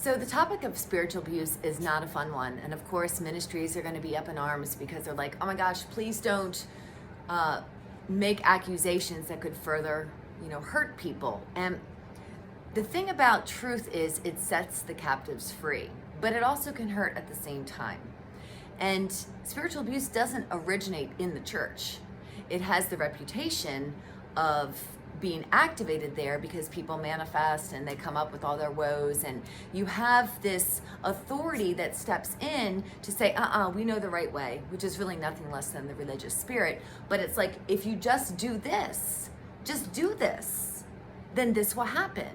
So the topic of spiritual abuse is not a fun one. And of course, ministries are going to be up in arms because they're like, oh my gosh, please don't make accusations that could further, hurt people. And the thing about truth is it sets the captives free, but it also can hurt at the same time. And spiritual abuse doesn't originate in the church. It has the reputation of being activated there because people manifest and they come up with all their woes, and you have this authority that steps in to say, we know the right way, which is really nothing less than the religious spirit. But it's like, if you just do this, then this will happen.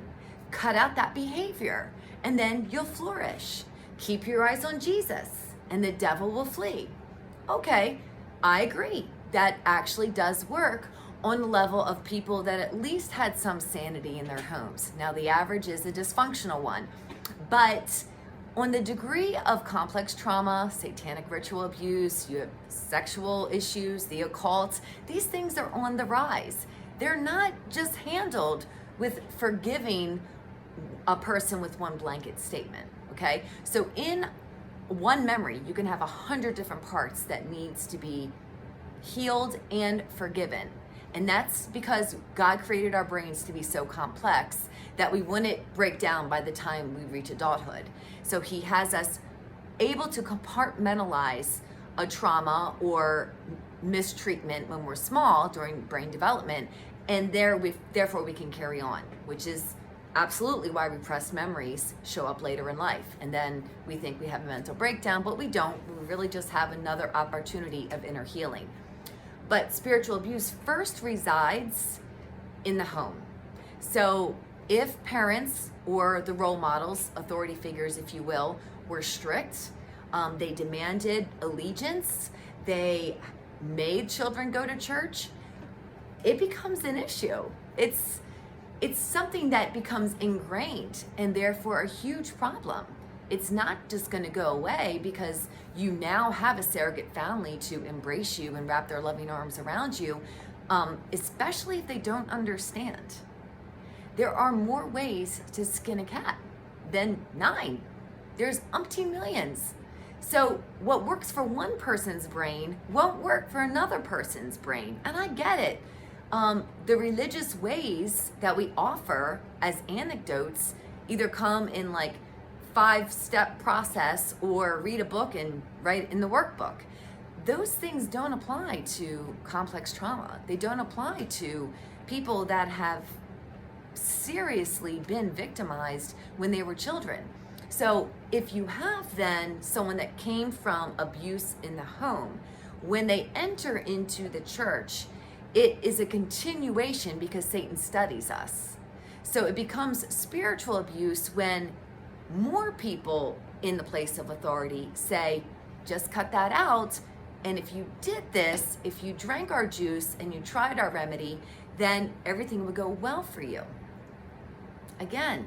Cut out that behavior and then you'll flourish. Keep your eyes on Jesus and the devil will flee. Okay, I agree. That actually does work on the level of people that at least had some sanity in their homes. Now, the average is a dysfunctional one, but on the degree of complex trauma, satanic ritual abuse, you have sexual issues, the occult, these things are on the rise. They're not just handled with forgiving a person with one blanket statement, okay? So in one memory, you can have 100 different parts that needs to be healed and forgiven. And that's because God created our brains to be so complex that we wouldn't break down by the time we reach adulthood. So he has us able to compartmentalize a trauma or mistreatment when we're small during brain development, and therefore we can carry on, which is absolutely why repressed memories show up later in life. And then we think we have a mental breakdown, but we don't. We really just have another opportunity of inner healing. But spiritual abuse first resides in the home. So if parents or the role models, authority figures, if you will, were strict, they demanded allegiance, they made children go to church, it becomes an issue. It's something that becomes ingrained and therefore a huge problem. It's not just going to go away because you now have a surrogate family to embrace you and wrap their loving arms around you, especially if they don't understand. There are more ways to skin a cat than 9. There's umpteen millions. So what works for one person's brain won't work for another person's brain. And I get it. The religious ways that we offer as anecdotes either come in like 5-step process or read a book and write in the workbook. Those things don't apply to complex trauma. They don't apply to people that have seriously been victimized when they were children. So if you have then someone that came from abuse in the home, when they enter into the church, it is a continuation because Satan studies us. So it becomes spiritual abuse when more people in the place of authority say, just cut that out. And if you did this, if you drank our juice and you tried our remedy, then everything would go well for you. Again,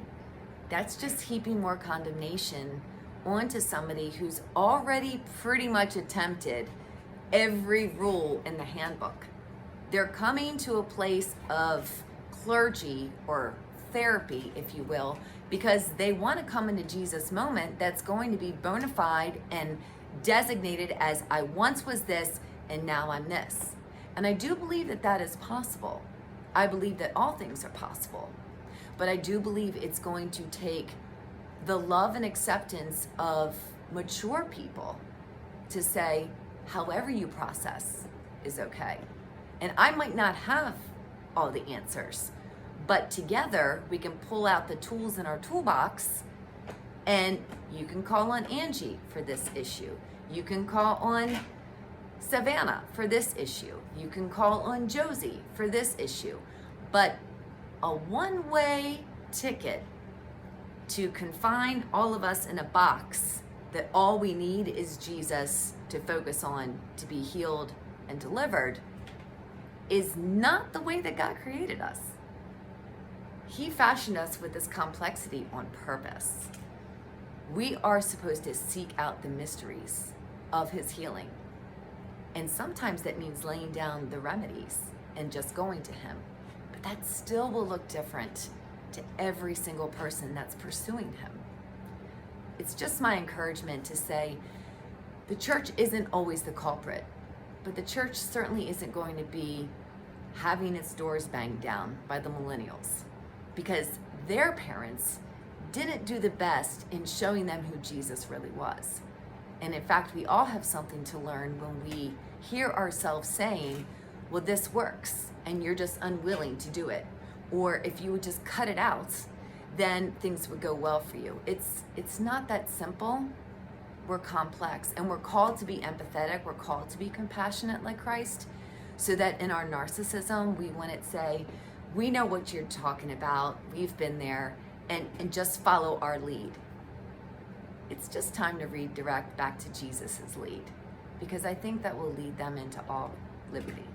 that's just heaping more condemnation onto somebody who's already pretty much attempted every rule in the handbook. They're coming to a place of clergy or therapy, if you will, because they want to come into Jesus moment that's going to be bona fide and designated as I once was this and now I'm this. And I do believe that that is possible. I believe that all things are possible. But I do believe it's going to take the love and acceptance of mature people to say, however you process is okay. And I might not have all the answers, but together we can pull out the tools in our toolbox, and you can call on Angie for this issue. You can call on Savannah for this issue. You can call on Josie for this issue. But a one-way ticket to confine all of us in a box that all we need is Jesus to focus on to be healed and delivered is not the way that God created us. He fashioned us with this complexity on purpose. We are supposed to seek out the mysteries of his healing. And sometimes that means laying down the remedies and just going to him. But that still will look different to every single person that's pursuing him. it's just my encouragement to say the church isn't always the culprit, but the church certainly isn't going to be having its doors banged down by the millennials, because their parents didn't do the best in showing them who Jesus really was. And in fact, we all have something to learn when we hear ourselves saying, well, this works, and you're just unwilling to do it. Or if you would just cut it out, then things would go well for you. It's not that simple. We're complex, and we're called to be empathetic. We're called to be compassionate like Christ, so that in our narcissism, we wouldn't say, we know what you're talking about, we've been there, and just follow our lead. It's just time to redirect back to Jesus's lead, because I think that will lead them into all liberty.